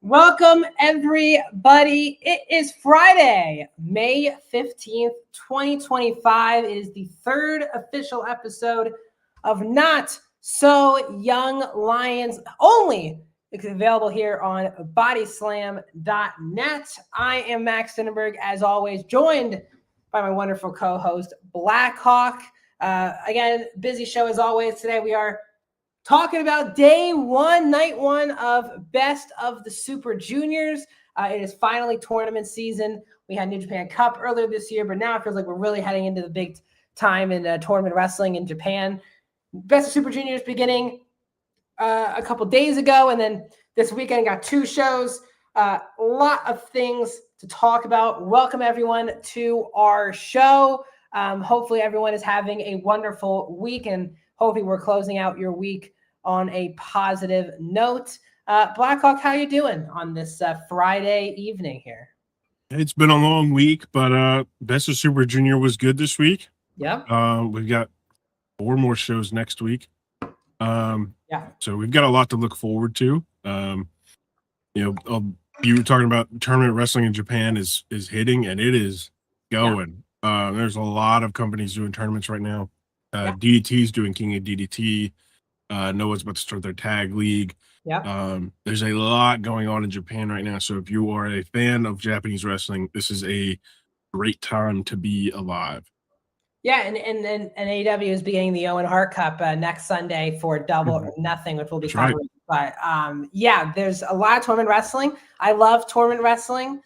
Welcome, everybody. It is Friday, May 15th, 2025. It is the third official episode of Not So Young Lions, only available here on bodyslam.net. I am Max Stenenberg, as always, joined by my wonderful co-host, Blackhawk. Again, busy show as always. Today we are talking about day one, night one of Best of the Super Juniors. It is finally tournament season. We had New Japan Cup earlier this year, but now it feels like we're really heading into the big time in tournament wrestling in Japan. Best of Super Juniors beginning a couple days ago, and then this weekend got two shows. A lot of things to talk about. Welcome, everyone, to our show. Hopefully everyone is having a wonderful week, and hopefully we're closing out your week on a positive note. Blackhawk, how you doing on this Friday evening here? It's been a long week, but Best of Super Junior was good this week. Yeah. We've got 4 more shows next week. Yeah. So we've got a lot to look forward to. You were talking about tournament wrestling in Japan is hitting, and it is going. Yeah. There's a lot of companies doing tournaments right now. DDT's doing King of DDT. Noah's about to start their tag league. Yeah. There's a lot going on in Japan right now. So if you are a fan of Japanese wrestling, this is a great time to be alive. Yeah, and AEW is beginning the Owen Hart Cup next Sunday for Double or Nothing, which will be covered. Right. But yeah, there's a lot of tournament wrestling. I love tournament wrestling.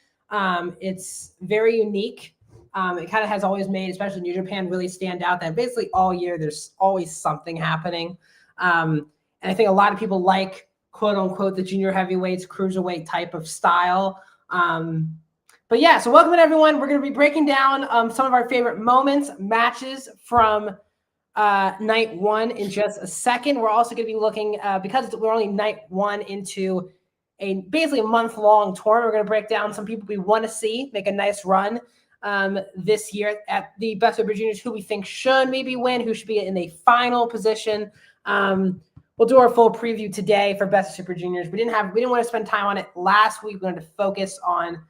It's very unique. It kind of has always made, especially New Japan, really stand out. That basically all year there's always something happening. And I think a lot of people like, quote unquote, the junior heavyweights, cruiserweight type of style. But yeah, so welcome everyone. We're going to be breaking down some of our favorite moments, matches from night one in just a second. We're also going to be looking, because we're only night one into basically a month-long tournament, we're going to break down some people we want to see make a nice run this year at the Best of Super Juniors, who we think should maybe win, who should be in a final position. We'll do our full preview today for Best of Super Juniors. We didn't want to spend time on it last week. We wanted to focus on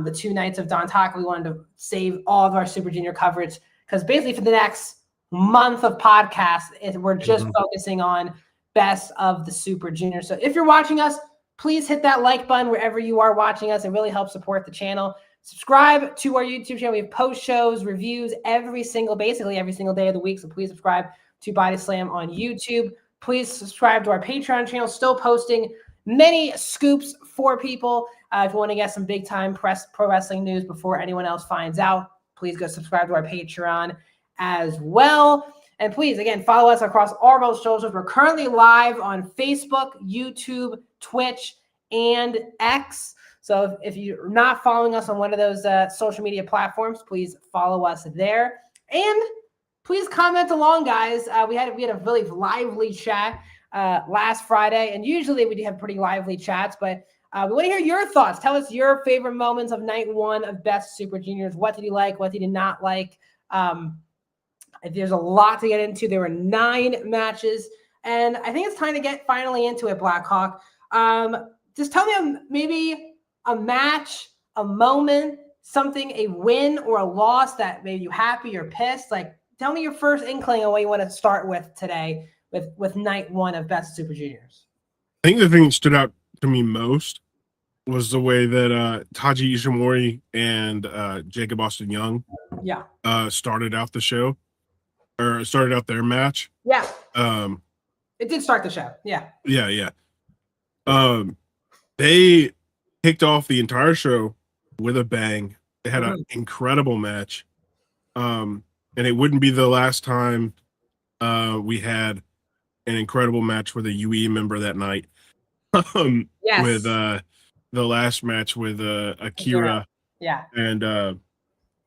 the 2 nights of Don Taco. We wanted to save all of our Super Junior coverage because basically for the next month of podcasts, we're just focusing on Best of the Super Juniors. So if you're watching us, please hit that like button wherever you are watching us. It really helps support the channel. Subscribe to our YouTube channel. We have post shows, reviews basically every single day of the week. So please subscribe to Body Slam on YouTube. Please subscribe to our Patreon channel. Still posting many scoops for people. If you want to get some big time pro wrestling news before anyone else finds out, please go subscribe to our Patreon as well. And please, again, follow us across all of our socials. We're currently live on Facebook, YouTube, Twitch, and X. So if you're not following us on one of those social media platforms, please follow us there. And please comment along, guys. We had a really lively chat last Friday, and usually we do have pretty lively chats, but we want to hear your thoughts. Tell us your favorite moments of night one of Best Super Juniors. What did you like? What did you not like? There's a lot to get into. There were 9 matches, and I think it's time to get finally into it, Blackhawk. Just tell me maybe a match, a moment, something, a win or a loss that made you happy or pissed. Like, tell me your first inkling on what you want to start with today with night one of Best Super Juniors. I think the thing that stood out to me most was the way that Taiji Ishimori and Jacob Austin Young started out the show, or started out their match. Yeah. It did start the show. Yeah. Yeah. They kicked off the entire show with a bang. They had an incredible match. And it wouldn't be the last time we had an incredible match with a UE member that night. Yes. With the last match with Akira and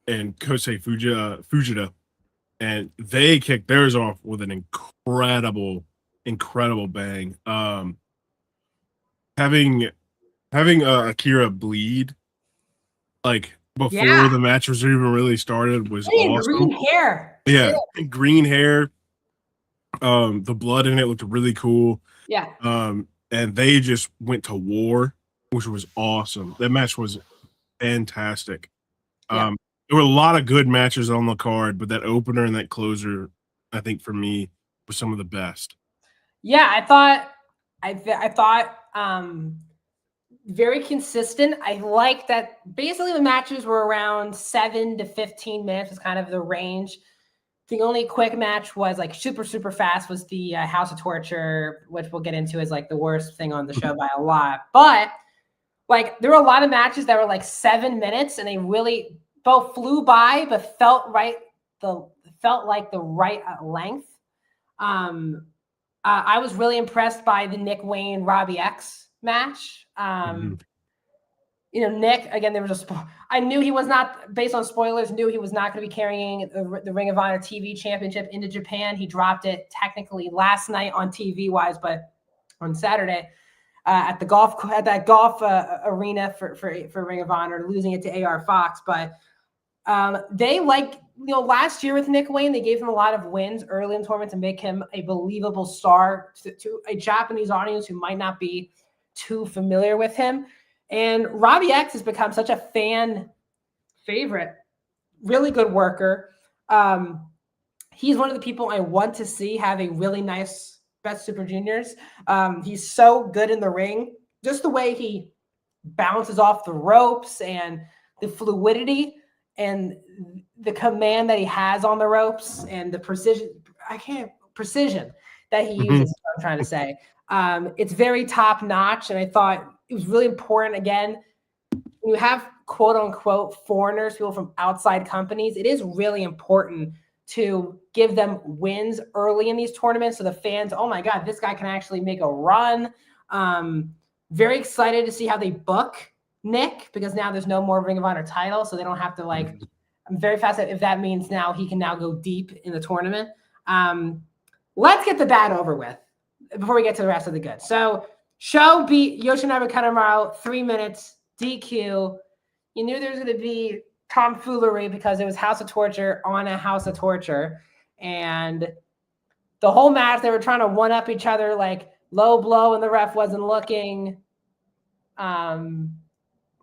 Kosei Fujita. And they kicked theirs off with an incredible bang. Having Akira bleed like before the match was even really started was awesome. Green hair. Yeah, green hair. The blood in it looked really cool. Yeah. And they just went to war which was awesome. That match was fantastic. Yeah. There were a lot of good matches on the card, but that opener and that closer, I think for me, was some of the best. Yeah, I thought very consistent. I like that basically the matches were around 7 to 15 minutes was kind of the range. The only quick match was like super fast was the House of Torture, which we'll get into as like the worst thing on the show by a lot. But like there were a lot of matches that were like 7 minutes and they really both flew by, but felt like the right length. I was really impressed by the Nick Wayne Robbie X match. You know, Nick, again, there was I knew he was not, based on spoilers, knew he was not going to be carrying the Ring of Honor TV championship into Japan. He dropped it technically last night on TV wise, but on Saturday at that golf arena for Ring of Honor, losing it to AR Fox. But they last year with Nick Wayne, they gave him a lot of wins early in the tournament to make him a believable star to a Japanese audience who might not be too familiar with him. And Robbie X has become such a fan favorite, really good worker. He's one of the people I want to see have a really nice Best Super Juniors. He's so good in the ring, just the way he bounces off the ropes and the fluidity and the command that he has on the ropes and the precision that he uses, I'm trying to say. It's very top notch. And I thought it was really important. Again, when you have quote unquote foreigners, people from outside companies, it is really important to give them wins early in these tournaments. So the fans, oh my God, this guy can actually make a run. Very excited to see how they book Nick, because now there's no more Ring of Honor title. So they don't have to I'm very fascinated if that means now he can now go deep in the tournament. Let's get the bad over with before we get to the rest of the good. So Show beat Yoshinobu Kanemaru 3 minutes, DQ. You knew there was going to be tomfoolery because it was House of Torture on a House of Torture. And the whole match, they were trying to one-up each other, like low blow and the ref wasn't looking.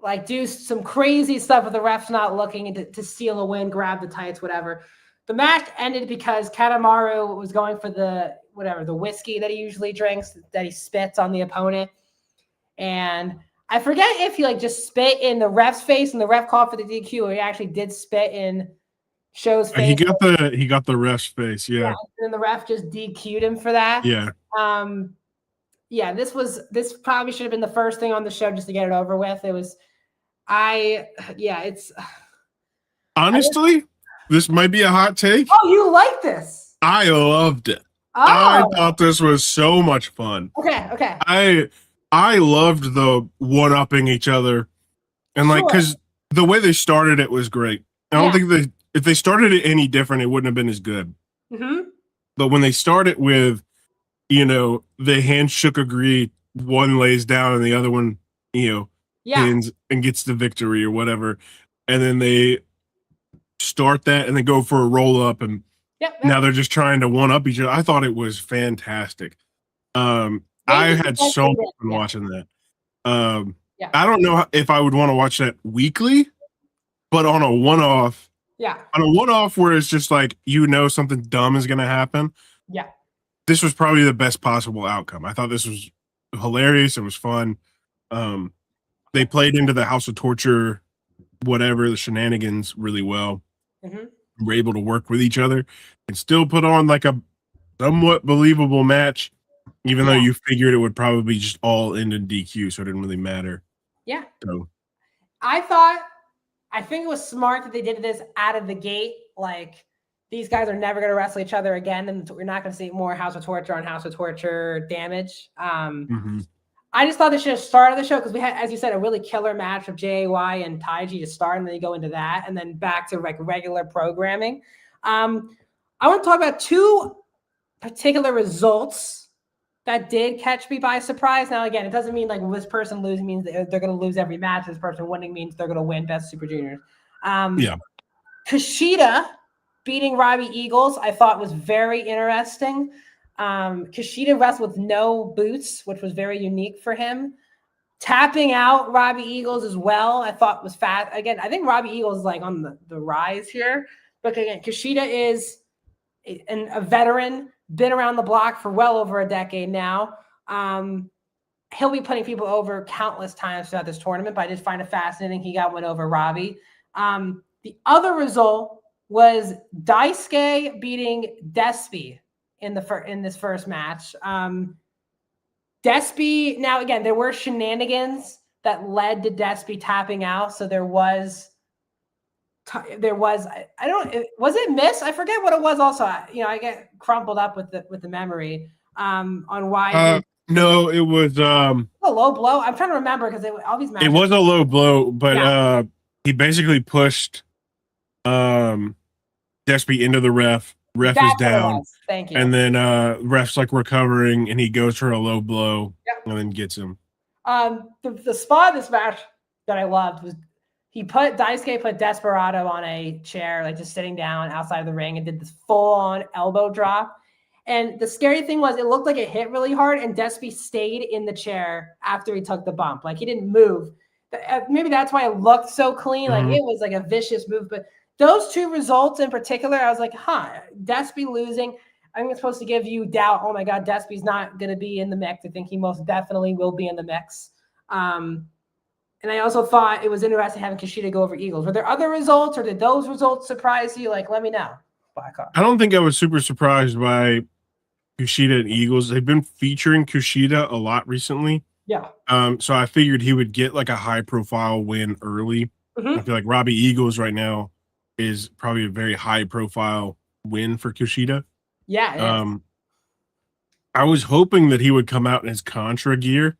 Like do some crazy stuff with the ref's not looking to steal a win, grab the tights, whatever. The match ended because Kanemaru was going for the whiskey that he usually drinks, that he spits on the opponent. And I forget if he just spit in the ref's face and the ref called for the DQ, or he actually did spit in Show's face. He got the ref's face, yeah. And the ref just DQ'd him for that. Yeah. Yeah, this probably should have been the first thing on the show just to get it over with. Honestly, this might be a hot take. Oh, you like this? I loved it. Oh. I thought this was so much fun. Okay. I loved the one-upping each other. And because the way they started it was great. I don't think if they started it any different, it wouldn't have been as good. Mm-hmm. But when they started with, the hand shook agree, one lays down and the other one, pins and gets the victory or whatever. And then they start that and then go for a roll up and now they're just trying to one up each other. I thought it was fantastic. I had so much fun watching that. I don't know if I would want to watch that weekly, but on a one-off, on a one-off where it's just something dumb is going to happen. Yeah. This was probably the best possible outcome. I thought this was hilarious. It was fun. They played into the House of Torture, whatever, the shenanigans really well. Mm-hmm. Were able to work with each other and still put on a somewhat believable match, even though you figured it would probably just all end in DQ, so it didn't really matter. Yeah. So I think it was smart that they did this out of the gate. These guys are never going to wrestle each other again, and we're not going to see more House of Torture on House of Torture damage. I just thought they should have started the show because we had, as you said, a really killer match of JAY and Taiji to start, and then you go into that, and then back to regular programming. I want to talk about two particular results that did catch me by surprise. Now, again, it doesn't mean this person losing means they're going to lose every match. This person winning means they're going to win Best Super Juniors. KUSHIDA beating Robbie Eagles, I thought was very interesting. KUSHIDA wrestled with no boots, which was very unique for him. tapping out Robbie Eagles as well, I thought was fast. Again, I think Robbie Eagles is like on the rise here. But again, Kushida is a veteran, been around the block for well over a decade now. He'll be putting people over countless times throughout this tournament, but I just find it fascinating he got one over Robbie. The other result was Daisuke beating Despi in this first match. Despi, now again, there were shenanigans that led to Despi tapping out, so there was I don't, was it miss? I forget what it was. Also, I get crumpled up with the memory on why. No, it was a low blow. I'm trying to remember because all these matches. It was a low blow, but he basically pushed Despi into the ref. Ref is down. Thank you. And then ref's like recovering, and he goes for a low blow, and then gets him. The spot of this match that I loved was Daisuke put Desperado on a chair, like just sitting down outside of the ring, and did this full-on elbow drop. And the scary thing was, it looked like it hit really hard, and Despi stayed in the chair after he took the bump. Like, he didn't move. Maybe that's why it looked so clean. Like, it was like a vicious move. But those two results in particular, I was like, Despi losing. I think it's supposed to give you doubt. Oh, my God, Despi's not going to be in the mix. I think he most definitely will be in the mix. And I also thought it was interesting having Kushida go over Eagles. Were there other results, or did those results surprise you? Like, let me know. I don't think I was super surprised by Kushida and Eagles. They've been featuring Kushida a lot recently. Yeah. So I figured he would get like a high profile win early. I feel like Robbie Eagles right now is probably a very high profile win for Kushida. Yeah. I was hoping that he would come out in his Contra gear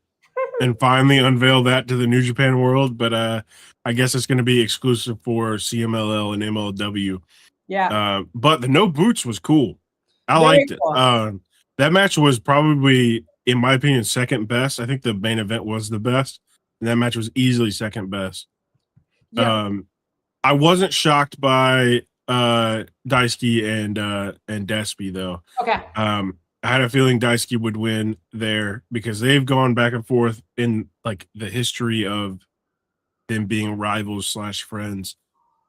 and finally unveil that to the New Japan world, but I guess it's going to be exclusive for CMLL and MLW. Yeah. But the no boots was cool. I liked it. Cool. That match was probably, in my opinion, second best. I think the main event was the best, and that match was easily second best. Yeah. I wasn't shocked by Daisuke and Despi though. Okay. I had a feeling Daisuke would win there because they've gone back and forth in like the history of them being rivals / friends.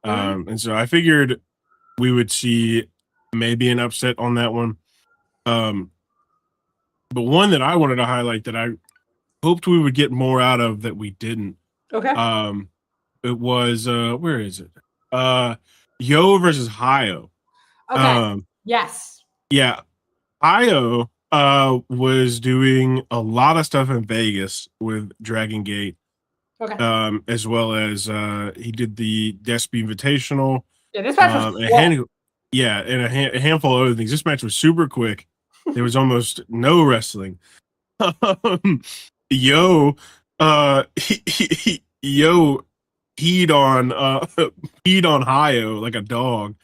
And so I figured we would see maybe an upset on that one. But one that I wanted to highlight that I hoped we would get more out of that we didn't. Okay. It was where is it? Yo versus Hayo. Okay. Yes. Yeah. Hayo was doing a lot of stuff in Vegas with Dragon Gate. Okay. As well as he did the Despi Invitational. Yeah, this match was cool. And a handful of other things. This match was super quick. There was almost no wrestling. Yo peed on Hayo like a dog.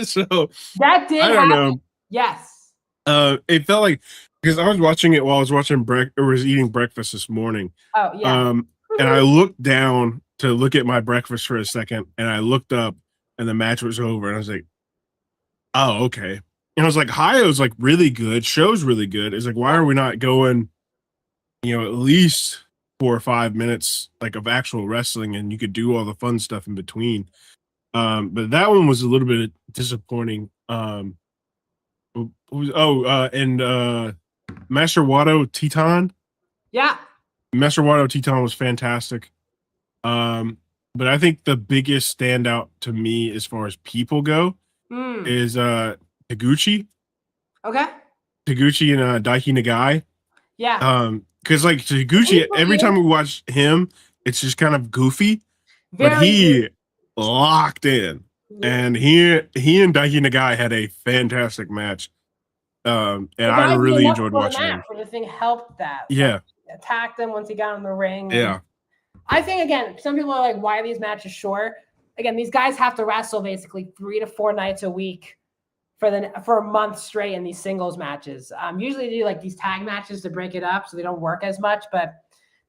So that did I don't know. Yes. It felt like, because I was watching it while I was watching eating breakfast this morning. Oh yeah. And I looked down to look at my breakfast for a second, and I looked up, and the match was over, and I was like, "Oh, okay." And I was like, "Hayo's like really good. Show's really good." It's like, why are we not going, at least 4 or 5 minutes like of actual wrestling, and you could do all the fun stuff in between. But that one was a little bit disappointing. And Master Wato Teton. Yeah. Master Wato Teton was fantastic. But I think the biggest standout to me as far as people go is Taguchi. Okay. Taguchi and Daiki Nagai. Yeah. Because like Taguchi, every time we watch him, it's just kind of goofy. But he locked in. And he and Daiki Nagai had a fantastic match. And I really enjoyed watching him. The thing helped that. Yeah. Like, attacked him once he got in the ring. Yeah. I think, again, some people are like, why are these matches short? Again, these guys have to wrestle basically 3 to 4 nights a week for a month straight in these singles matches. Usually they do like these tag matches to break it up so they don't work as much, but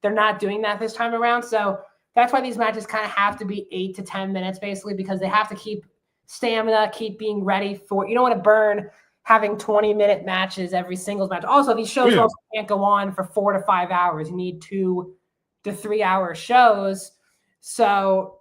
they're not doing that this time around. So that's why these matches kind of have to be 8 to 10 minutes basically, because they have to keep stamina, keep being ready for, you don't want to burn having 20-minute matches every singles match. Also, these shows also can't go on for 4 to 5 hours. You need 2 to 3 hour shows. So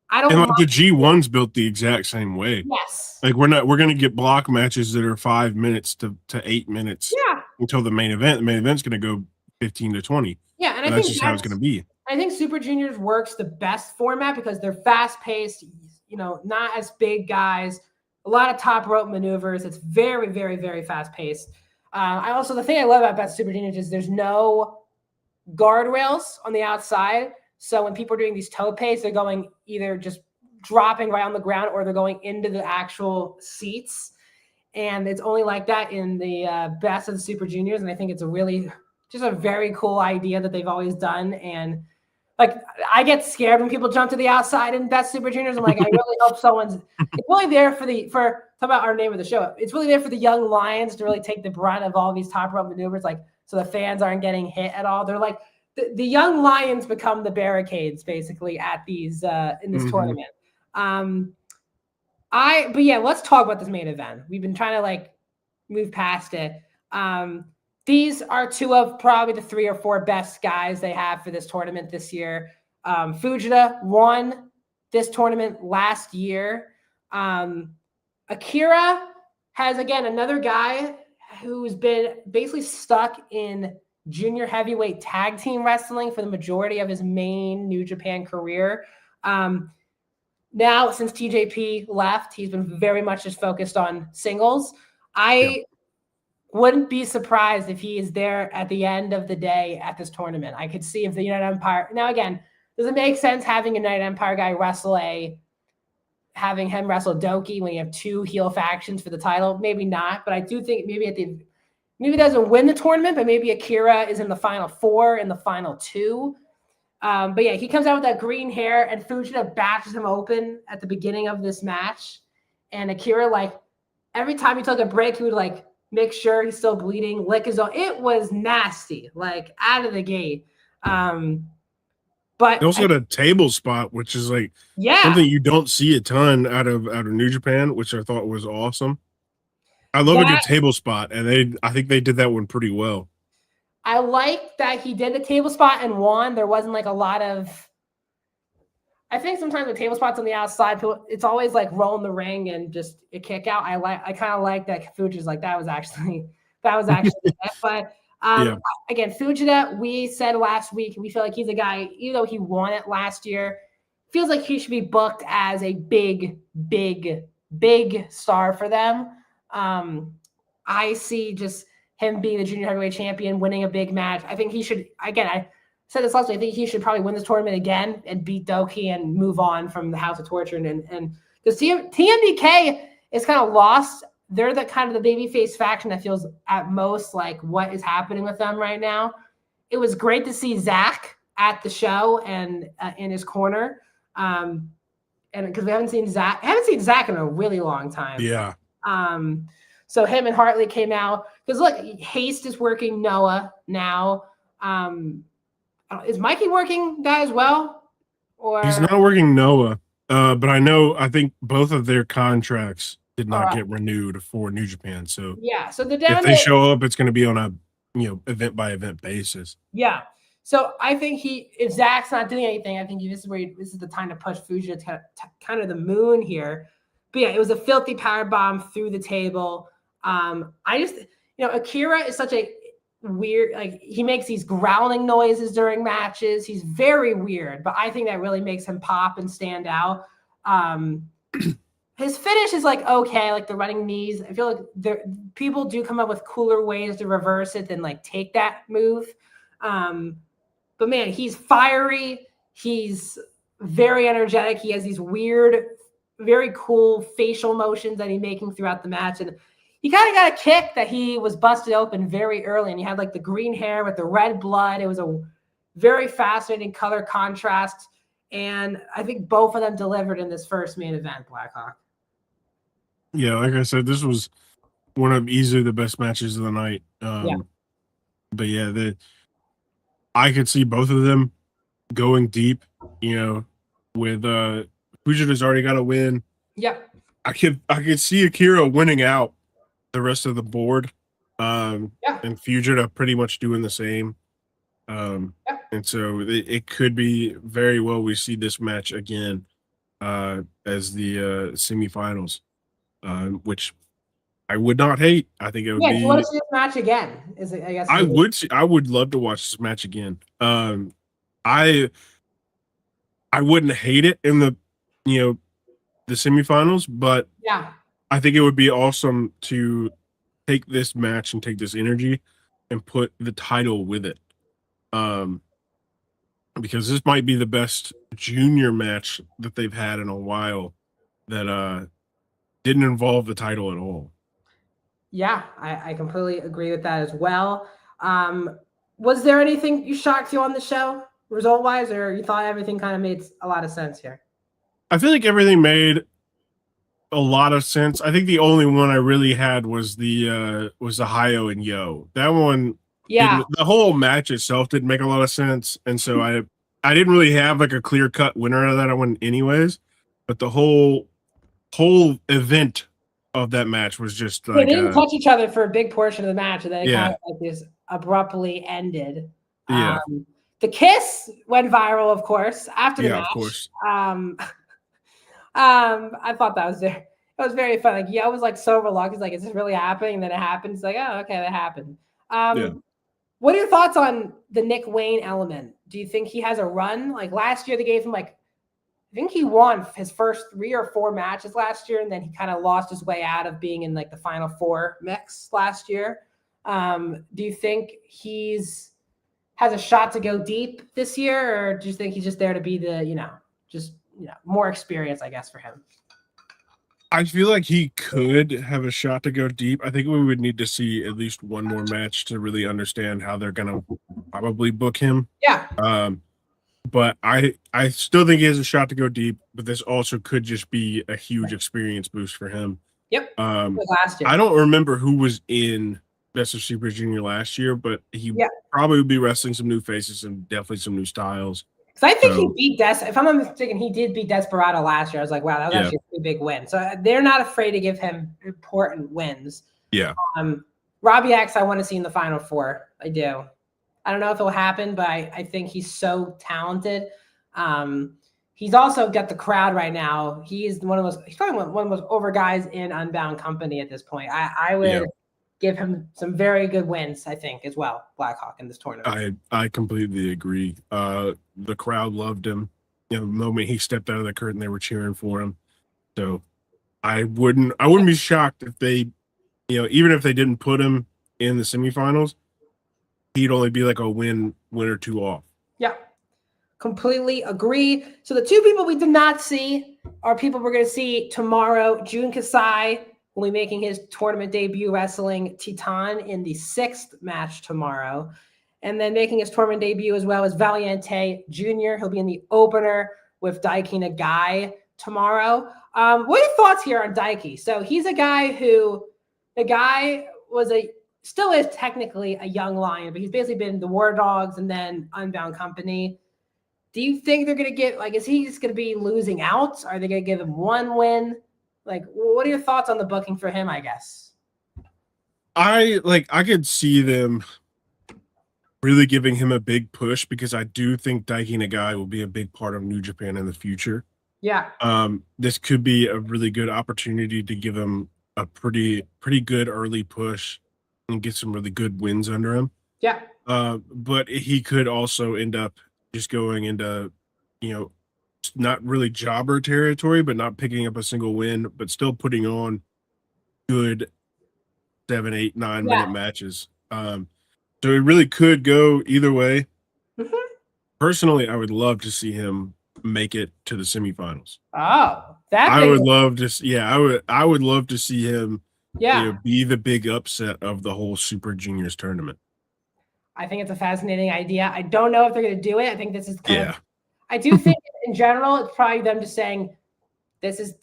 I don't. And like the G1's built the exact same way. Yes. Like we're going to get block matches that are 5 minutes to 8 minutes. Yeah. Until the main event. The main event's going to go 15 to 20. Yeah, and I that's think just how it's going to be. I think Super Juniors works the best format because they're fast paced. Not as big guys. A lot of top rope maneuvers. It's very, very, very fast paced. The thing I love about Best Super Juniors is there's no guardrails on the outside. So when people are doing these topes, they're going either just dropping right on the ground or they're going into the actual seats. And it's only like that in the Best of the Super Juniors. And I think it's just a very cool idea that they've always done. And like, I get scared when people jump to the outside in Best Super Juniors. I'm like, I really hope it's really there talk about our name of the show. It's really there for the young lions to really take the brunt of all these top rope maneuvers. Like, so the fans aren't getting hit at all. They're like, the young lions become the barricades basically at these, in this tournament. Let's talk about this main event. We've been trying to move past it. These are 2 of probably the 3 or 4 best guys they have for this tournament this year. Fujita won this tournament last year. Akira has, again, another guy who's been basically stuck in junior heavyweight tag team wrestling for the majority of his main New Japan career. Now, since TJP left, he's been very much just focused on singles. I wouldn't be surprised if he is there at the end of the day at this tournament. I could see if the United Empire. Now, again, does it make sense having a United Empire guy having him wrestle Doki when you have 2 heel factions for the title? Maybe not, but I do think maybe he doesn't win the tournament, but maybe Akira is in the final 4 and the final 2. He comes out with that green hair and Fujita bashes him open at the beginning of this match. And Akira, every time he took a break, he would make sure he's still bleeding, lick his own. It was nasty, out of the gate. But they also had a table spot, which is something you don't see a ton out of New Japan, which I thought was awesome. I love a good table spot, and I think they did that one pretty well. I like that he did the table spot and won. There wasn't a lot of. I think sometimes the table spots on the outside, it's always rolling the ring and just a kick out. I kind of like that. Fuji's that was actually it. But again, Fujita, we said last week, we feel like he's a guy, even though he won it last year, feels like he should be booked as a big, big, big star for them. I see just him being the junior heavyweight champion, winning a big match. I think he should, again, I said this last week, I think he should probably win this tournament again and beat Doki and move on from the House of Torture. And because TMDK is kind of lost. They're the kind of the babyface faction that feels at most like what is happening with them right now. It was great to see Zack at the show and in his corner. And because we haven't seen Zack in a really long time. Yeah. So him and Hartley came out because look, Haste is working Noah now. Is Mikey working that as well? Or he's not working Noah, but I think both of their contracts did not get renewed for New Japan. So yeah, so if they show up, it's going to be on a event by event basis. Yeah. So I think if Zack's not doing anything, I think this is the time to push Fujita to kind of the moon here. But yeah, it was a filthy power bomb through the table. Akira is such a weird, he makes these growling noises during matches. He's very weird, but I think that really makes him pop and stand out. His finish is okay, the running knees. I feel like people do come up with cooler ways to reverse it than take that move. But man, he's fiery. He's very energetic. He has these weird, very cool facial motions that he's making throughout the match. And he kind of got a kick that he was busted open very early. And he had the green hair with the red blood. It was a very fascinating color contrast. And I think both of them delivered in this first main event, Blackhawk. Yeah, like I said, this was one of easily the best matches of the night. But yeah, I could see both of them going deep, with Fujita's already got a win. Yep. I could see Akira winning out the rest of the board. And Fujita pretty much doing the same. And so it could be very well we see this match again as the semifinals, which I would not hate. I think it would be. Do you want to see this match again? Is it? I guess I would love to watch this match again. I wouldn't hate it in the the semifinals, but I think it would be awesome to take this match and take this energy and put the title with it. Because this might be the best junior match that they've had in a while that didn't involve the title at all. Yeah, I completely agree with that as well. Was there anything you shocked you on the show, result-wise, or you thought everything kind of made a lot of sense here? I feel like everything made a lot of sense. I think the only one I really had was the Hayo and Yo. That one, the whole match itself didn't make a lot of sense, and so I didn't really have like a clear-cut winner of that one anyways. But the whole event of that match was just like they didn't touch each other for a big portion of the match, and then it kind of like this abruptly ended. Yeah. The kiss went viral, of course, after the match. Of course. I thought that was there. It was very fun. Like, I was like so reluctant. He's like, is this really happening? And then it happened. It's like, oh, okay, that happened. What are your thoughts on the Nick Wayne element? Do you think he has a run? Like last year, they gave him I think he won his first 3 or 4 matches last year, and then he kind of lost his way out of being in like the Final Four mix last year. Do you think has a shot to go deep this year, or do you think he's just there to be the, more experience, I guess, for him? I feel like he could have a shot to go deep. I think we would need to see at least one more match to really understand how they're going to probably book him. Yeah. But I still think he has a shot to go deep, but this also could just be a huge experience boost for him. Yep. Last year. I don't remember who was in Best of Super Junior last year, but he probably would be wrestling some new faces and definitely some new styles. Because I think he beat if I'm not mistaken, he did beat Desperado last year. I was like, wow, that was actually a pretty big win. So they're not afraid to give him important wins. Yeah. Robbie X, I want to see in the Final Four. I do. I don't know if it'll happen, but I think he's so talented. He's also got the crowd right now. He's probably one of the most over guys in Unbound Company at this point. I would give him some very good wins, I think, as well, Blackhawk, in this tournament. I completely agree. The crowd loved him. The moment he stepped out of the curtain, they were cheering for him. So I wouldn't be shocked if they, even if they didn't put him in the semifinals, he'd only be like a win or 2 off. Yeah, completely agree. So the 2 people we did not see are people we're going to see tomorrow. Jun Kasai will be making his tournament debut wrestling Titan in the 6th match tomorrow. And then making his tournament debut as well as Valiente Jr. He'll be in the opener with Daiki Nagai tomorrow. What are your thoughts here on Daiki? So he's a guy who, still is technically a young lion, but he's basically been the War Dogs and then Unbound Company. Do you think they're going to get, is he just going to be losing out? Are they going to give him 1 win? What are your thoughts on the booking for him, I guess? I could see them really giving him a big push because I do think Daiki Nagai will be a big part of New Japan in the future. Yeah. This could be a really good opportunity to give him a pretty good early push and get some really good wins under him. Yeah. But he could also end up just going into, not really jobber territory, but not picking up a single win, but still putting on good 7, 8, 9 minute matches. So it really could go either way. Mm-hmm. Personally, I would love to see him make it to the semifinals. Oh, I would love to see him be the big upset of the whole Super Juniors tournament. I think it's a fascinating idea. I don't know if they're going to do it. I think this is I do think in general, it's probably them just saying, this is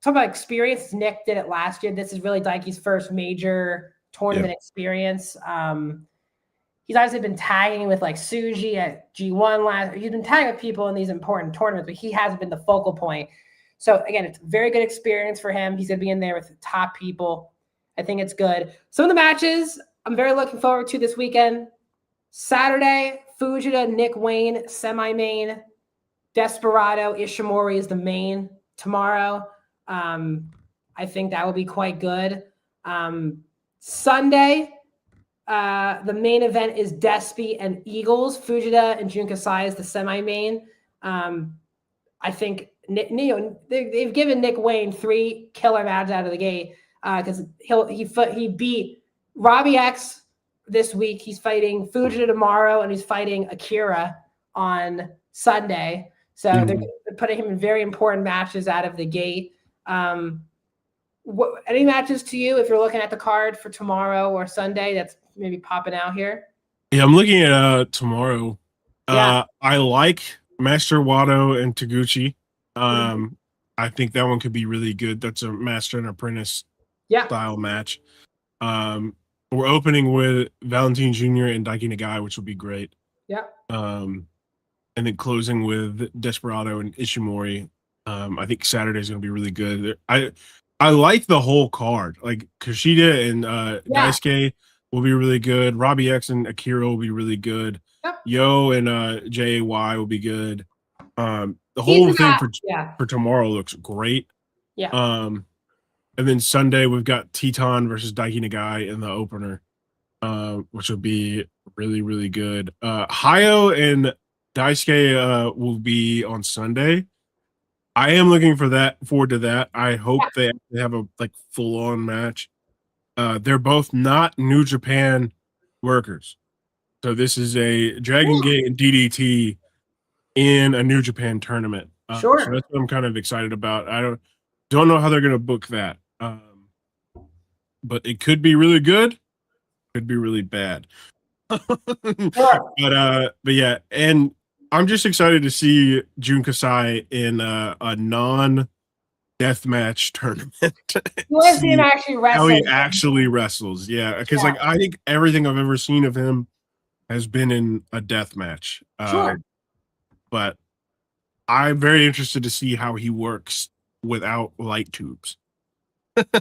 talk about experience. Nick did it last year. This is really Daiki's first major tournament experience. He's obviously been tagging with Suji at G1 he's been tagging with people in these important tournaments, but he hasn't been the focal point. So again, it's a very good experience for him. He's going to be in there with the top people. I think it's good. Some of the matches I'm very looking forward to this weekend. Saturday, Fujita, Nick Wayne, semi-main. Desperado, Ishimori is the main tomorrow. I think that will be quite good. Sunday, the main event is Despy and Eagles. Fujita and Jun Kasai is the semi-main. I think they've given Nick Wayne 3 killer matches out of the gate because he beat Robbie X this week. He's fighting Fujita tomorrow, and he's fighting Akira on Sunday. So they're putting him in very important matches out of the gate. Any matches to you if you're looking at the card for tomorrow or Sunday that's maybe popping out here? Yeah, I'm looking at tomorrow. Yeah. I like Master Wato and Taguchi. I think that one could be really good. That's a master and apprentice style match. We're opening with Valentine Jr. and Daiki Nagai, which will be great. Yeah. And then closing with Desperado and Ishimori. I think Saturday's going to be really good. I like the whole card. Like KUSHIDA and Daisuke will be really good. Robbie X and Akira will be really good. Yep. Yo and JAY will be good. The whole thing for tomorrow looks great. Yeah. And then Sunday we've got Teton versus Daiki Nagai in the opener, which will be really, really good. Hayo and Daisuke will be on Sunday. I am looking forward to that. I hope they have a full-on match. They're both not New Japan workers. So this is a Dragon Gate and DDT in a New Japan tournament. Sure. So that's what I'm kind of excited about. I don't know how they're going to book that. But it could be really good. Could be really bad. Sure. But yeah, and I'm just excited to see Jun Kasai in a non-deathmatch tournament. You want to see him actually wrestle? How he actually wrestles, yeah. Because I think everything I've ever seen of him has been in a death match. Sure. But I'm very interested to see how he works without light tubes. It's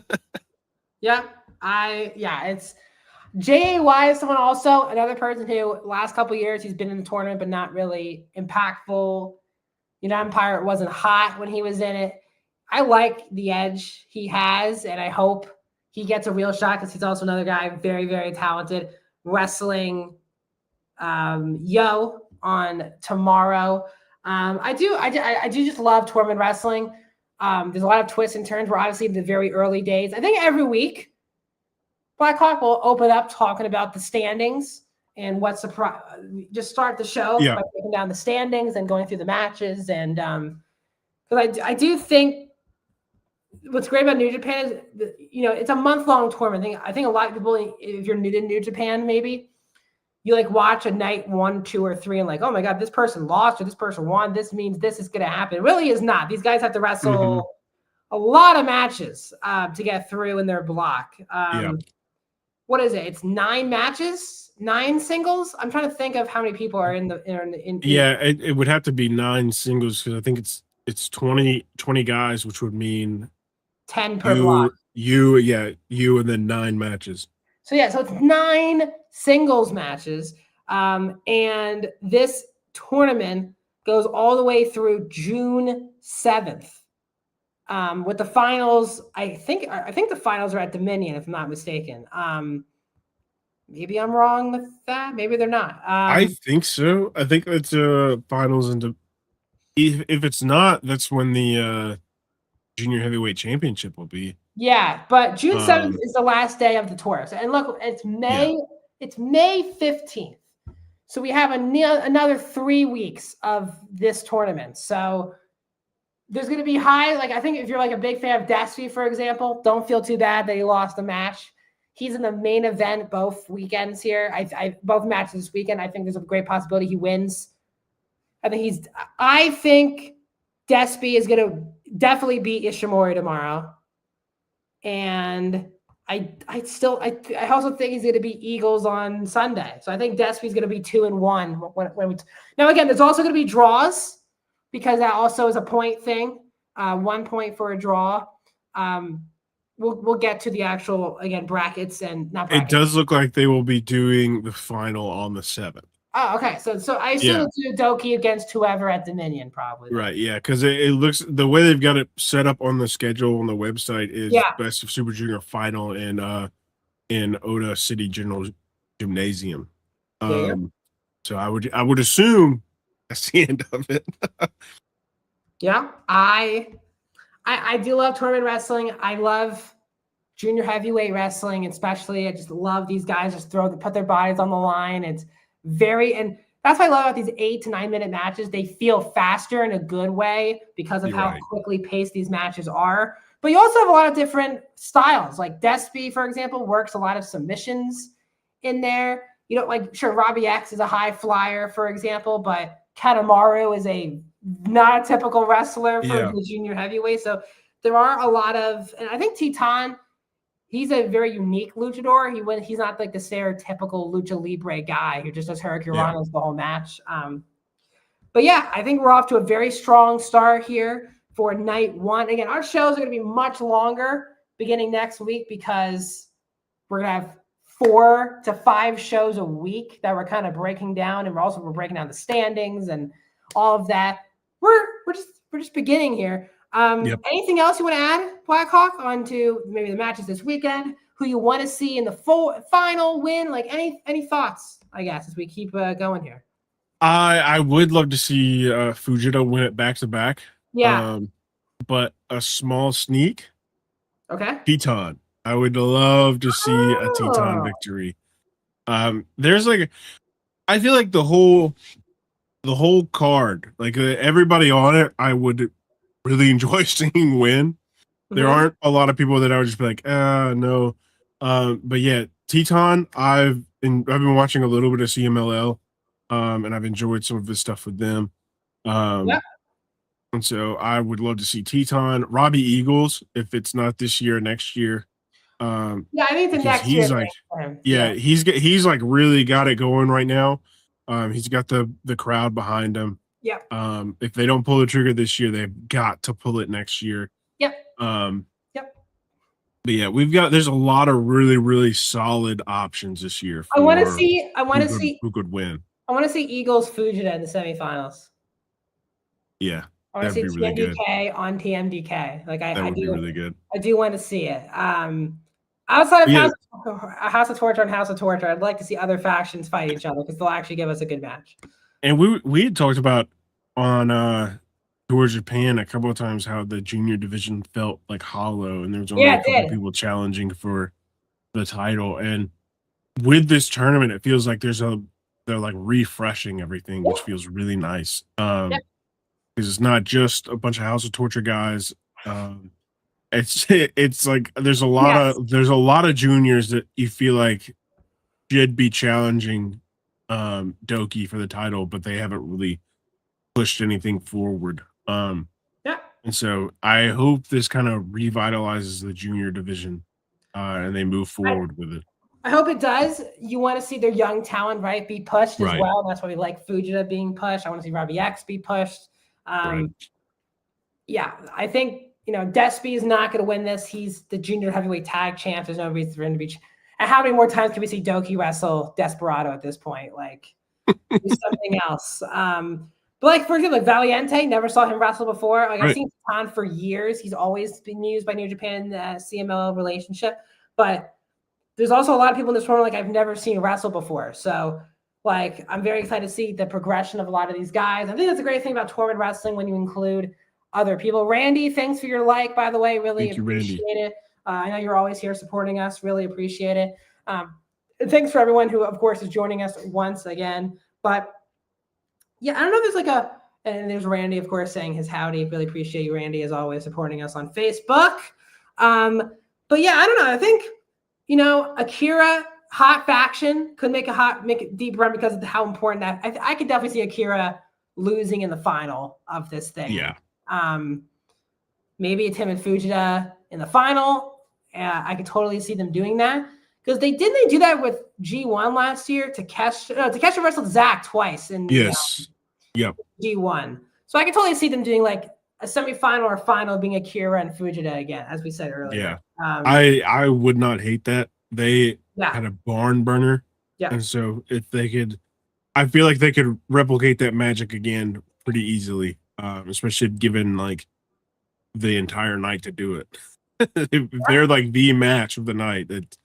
JAY is someone also, another person who last couple of years he's been in the tournament but not really impactful. Empire wasn't hot when he was in it. I like the edge he has, and I hope he gets a real shot because he's also another guy very, very talented. Wrestling Yo on tomorrow. I do just love tournament wrestling. There's a lot of twists and turns. We're obviously in the very early days. I think every week Blackhawk will open up talking about the standings and what's just start the show by breaking down the standings and going through the matches. And because I do think what's great about New Japan is it's a month-long tournament. I think a lot of people, if you're new to New Japan, maybe you watch a night 1, 2, or 3 and oh my God, this person lost or this person won. This means this is going to happen. It really is not. These guys have to wrestle a lot of matches to get through in their block. What is it? It's 9 matches, 9 singles. I'm trying to think of how many people are in. It would have to be 9 singles because I think it's 20 guys, which would mean 10 per block. You and then 9 matches. So it's 9 singles matches. And this tournament goes all the way through June 7th. With the finals, I think the finals are at Dominion, if I'm not mistaken. Maybe I'm wrong with that. Maybe they're not. I think so. I think it's finals if it's not, that's when the junior heavyweight championship will be. Yeah, but June 7th is the last day of the tour. And look, it's May. Yeah. It's May 15th. So we have another 3 weeks of this tournament. So there's going to be I think if you're a big fan of Despy, for example, don't feel too bad that he lost the match. He's in the main event both weekends here. Both matches this weekend. I think there's a great possibility he wins. I think Despy is going to definitely beat Ishimori tomorrow. And I also think he's going to beat Eagles on Sunday. So I think Despy's going to be 2-1 now again, there's also going to be draws because that also is a point thing. 1 point for a draw. we'll get to the actual again brackets and not It brackets. does look like they will be doing the final on the 7th. Oh, okay. So I assume it's Doki against whoever at Dominion, probably. Then. Right, yeah, because it looks the way they've got it set up on the schedule on the website is Best of Super Junior final in Oda City General Gymnasium. So I would assume that's the end of it. Yeah, I do love tournament wrestling. I love junior heavyweight wrestling, especially. I just love these guys just put their bodies on the line. It's and that's what I love about these 8 to 9 minute matches. They feel faster in a good way because of how quickly paced these matches are. But you also have a lot of different styles. Like Despy, for example, works a lot of submissions in there. You know, like sure, Robbie X is a high flyer, for example, but Kanemaru is not a typical wrestler for the junior heavyweight. So there are a lot of, and I think Titan, he's a very unique luchador. He's not like the stereotypical lucha libre guy who just does hurricanranas the whole match. But yeah, I think we're off to a very strong start here for night 1. Again, our shows are going to be much longer beginning next week because we're going to have 4 to 5 shows a week that we're kind of breaking down, and we're breaking down the standings and all of that. We're just beginning here. Anything else you want to add, Blackhawk, onto maybe the matches this weekend? Who you want to see in the final win? Like any thoughts? I guess as we keep going here. I would love to see Fujita win it back to back. Yeah. But a small sneak. Okay. Titan. I would love to see a Titan victory. There's like, I feel like the whole card, like everybody on it, I would really enjoy seeing win. There aren't a lot of people that I would just be like, no. But yeah, Titan, I've been watching a little bit of CMLL, and I've enjoyed some of his stuff with them. And so I would love to see Titan, Robbie Eagles, if it's not this year, next year. I think the next year. He's like, he's like really got it going right now. He's got the crowd behind him. If they don't pull the trigger this year, they've got to pull it next year. But yeah, there's a lot of really, really solid options this year. I want to see who could win. I want to see Eagles Fujita in the semifinals. Yeah. I want to see TMDK on TMDK. Like that would be really good. I do want to see it. Outside of House of Torture and House of Torture, I'd like to see other factions fight each other because they'll actually give us a good match. And we had talked about on Tour Japan a couple of times how the junior division felt like hollow, and there was only a couple people challenging for the title. And with this tournament, it feels like they're like refreshing everything, which feels really nice. Because it's not just a bunch of House of Torture guys. It's like there's a lot of juniors that you feel like should be challenging Doki for the title, but they haven't really pushed anything forward. And so I hope this kind of revitalizes the junior division and they move forward with it. I hope it does. You want to see their young talent, be pushed as well. That's why we like Fujita being pushed. I want to see Robbie X be pushed. Yeah, I think Despy is not going to win this. He's the junior heavyweight tag champ. There's no reason for him to be. And how many more times can we see Doki wrestle Desperado at this point? Like, do something else. But like for example, like Valiente, never saw him wrestle before. Like I've seen Titan for years. He's always been used by New Japan CMLL relationship. But there's also a lot of people in this tournament like I've never seen wrestle before. So like I'm very excited to see the progression of a lot of these guys. I think that's a great thing about tournament wrestling when you include other people. Randy, thanks for your like, by the way. Really appreciate it. I know you're always here supporting us. Really appreciate it. And thanks for everyone who, of course, is joining us once again. But yeah, I don't know if there's and there's Randy, of course, saying his howdy. Really appreciate you, Randy, as always, supporting us on Facebook. But yeah, I don't know. I think, Akira, hot faction, could make a deep run because of how important that. I could definitely see Akira losing in the final of this thing. Yeah. Maybe it's him and Fujita in the final. I could totally see them doing that because they do that with G1 last year. Takeshita wrestled Zack twice in G1. So I could totally see them doing like a semifinal or final being Akira and Fujita again, as we said earlier. Yeah. I would not hate that. They had a barn burner. Yeah. And so if they could, I feel like they could replicate that magic again pretty easily, especially given like the entire night to do it. If they're like the match of the night, that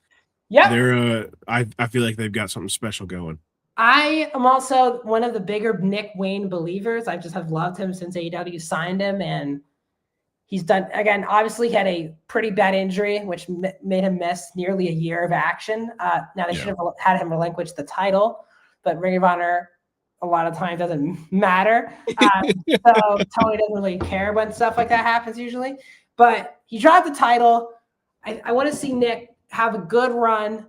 they're I feel like they've got something special going. I am also one of the bigger Nick Wayne believers. I just have loved him since AEW signed him, and he's done, again, obviously he had a pretty bad injury, which made him miss nearly a year of action. Now they should have had him relinquish the title, but Ring of Honor a lot of times doesn't matter. So Tony doesn't really care when stuff like that happens usually. But he dropped the title. I want to see Nick have a good run.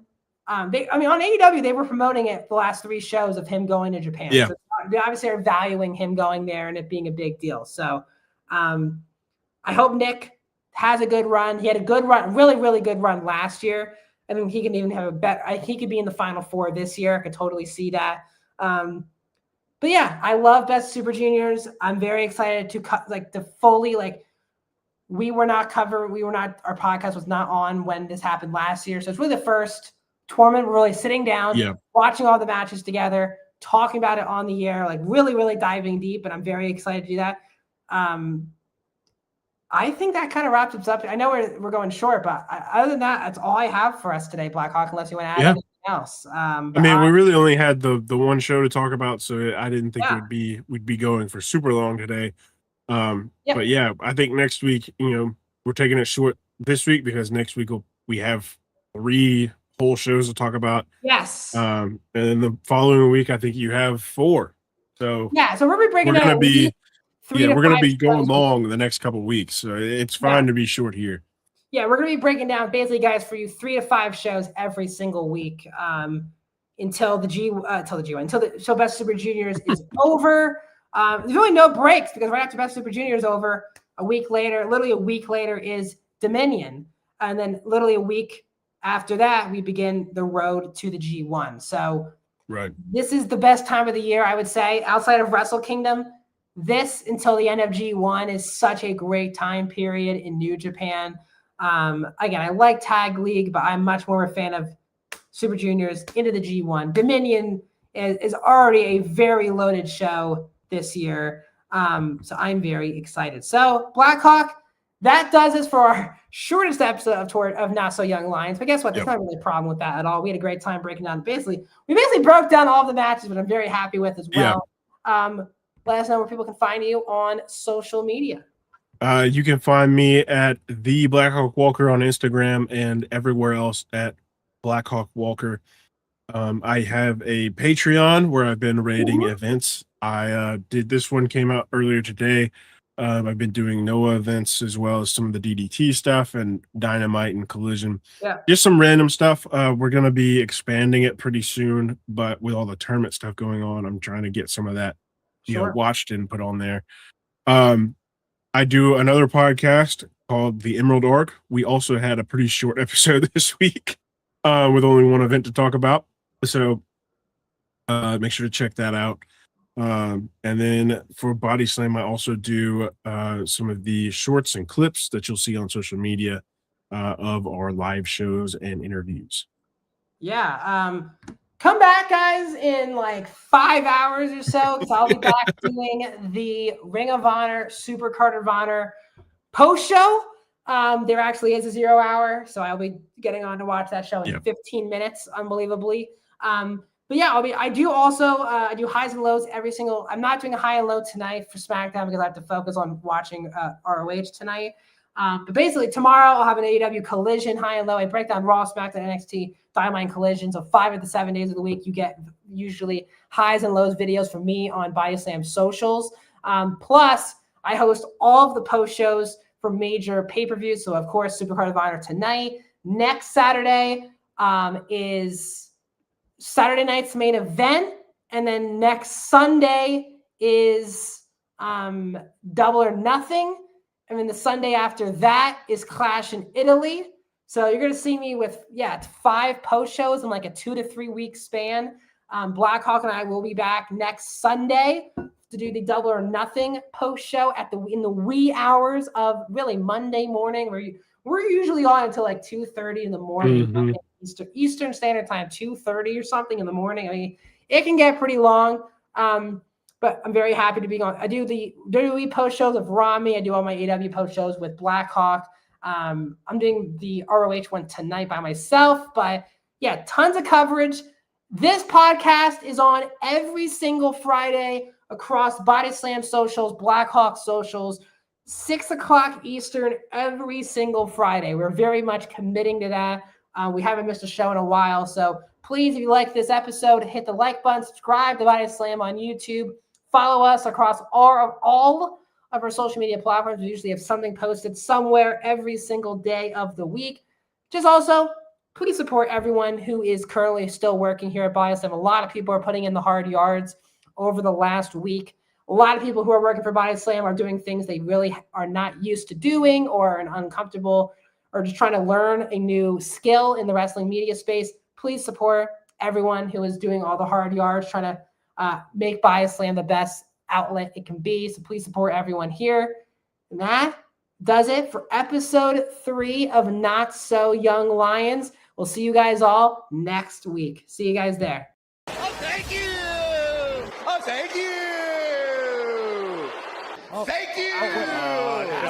On AEW, they were promoting it the last 3 shows of him going to Japan. Yeah. So they obviously are valuing him going there and it being a big deal. So I hope Nick has a good run. He had a good run, really, really good run last year. I mean, he can even have a bet. He could be in the Final 4 this year. I could totally see that. But yeah, I love Best Super Juniors. I'm very excited to cut our podcast was not on when this happened last year. So it's really the first tournament we're really sitting down, watching all the matches together, talking about it on the air, like really, really diving deep. And I'm very excited to do that. I think that kind of wraps us up. I know we're going short, but other than that, that's all I have for us today, Blackhawk, unless you want to add anything else. We really only had the one show to talk about, so I didn't think we'd be going for super long today. But yeah, I think next week, we're taking it short this week because next week we have 3 whole shows to talk about. Yes. And then the following week, I think you have 4. So so we're going to be we're going to be going long the next couple of weeks. So it's fine to be short here. Yeah, we're going to be breaking down basically, guys, for you 3 to 5 shows every single week until Best Super Juniors is over. There's really no breaks because right after Best Super Junior is over, literally a week later is Dominion. And then literally a week after that, we begin the road to the G1. So this is the best time of the year, I would say, outside of Wrestle Kingdom. This until the end of G1 is such a great time period in New Japan. Again, I like Tag League, but I'm much more a fan of Super Juniors into the G1. Dominion is already a very loaded show this year. So I'm very excited. So Blackhawk, that does us for our shortest episode of Not So Young Lions. But guess what? There's not really a problem with that at all. We had a great time breaking down. We basically broke down all the matches, but I'm very happy with as well. Let us know where people can find you on social media. You can find me at the Blackhawk Walker on Instagram and everywhere else at Blackhawk Walker. I have a Patreon where I've been rating events. I did this one came out earlier today. I've been doing Noah events as well as some of the DDT stuff and Dynamite and Collision. Just some random stuff. We're going to be expanding it pretty soon, but with all the tournament stuff going on, I'm trying to get some of that watched and put on there. I do another podcast called The Emerald Arc. We also had a pretty short episode this week with only one event to talk about. So make sure to check that out. And then for Body Slam, I also do some of the shorts and clips that you'll see on social media of our live shows and interviews. Come back, guys, in like 5 hours or so, because I'll be back doing the Ring of Honor, Super Card of Honor post show. There actually is a 0 hour, so I'll be getting on to watch that show in 15 minutes, unbelievably. But yeah, I do highs and lows every single. I'm not doing a high and low tonight for SmackDown because I have to focus on watching ROH tonight. But basically, tomorrow I'll have an AEW Collision high and low. I break down Raw, SmackDown, NXT, Dynamite, and Collision. So 5 of the 7 days of the week, you get usually highs and lows videos from me on Body Slam socials. Plus, I host all of the post shows for major pay-per-views. So, of course, Supercard of Honor tonight. Next Saturday is Saturday night's main event. And then next Sunday is Double or Nothing. And then the Sunday after that is Clash in Italy. So you're going to see me with, 5 post shows in like a 2 to 3 week span. Blackhawk and I will be back next Sunday to do the Double or Nothing post show in the wee hours of really Monday morning, where we're usually on until like 2:30 in the morning, Mm-hmm. Eastern Standard Time, 2:30 or something in the morning. I mean, it can get pretty long. But I'm very happy to be on. I do the WWE post shows of Rami. I do all my AW post shows with Blackhawk. I'm doing the ROH one tonight by myself. But yeah, tons of coverage. This podcast is on every single Friday across Body Slam socials, Blackhawk socials, 6 o'clock Eastern every single Friday. We're very much committing to that. We haven't missed a show in a while. So please, if you like this episode, hit the like button, subscribe to Body Slam on YouTube. Follow us across all of our social media platforms. We usually have something posted somewhere every single day of the week. Just also, please support everyone who is currently still working here at Body Slam. A lot of people are putting in the hard yards over the last week. A lot of people who are working for Body Slam are doing things they really are not used to doing or are uncomfortable or just trying to learn a new skill in the wrestling media space. Please support everyone who is doing all the hard yards, trying to make Body Slam the best outlet it can be. So please support everyone here. And that does it for episode 3 of Not So Young Lions. We'll see you guys all next week. See you guys there. Oh, thank you. Oh, thank you. Thank you.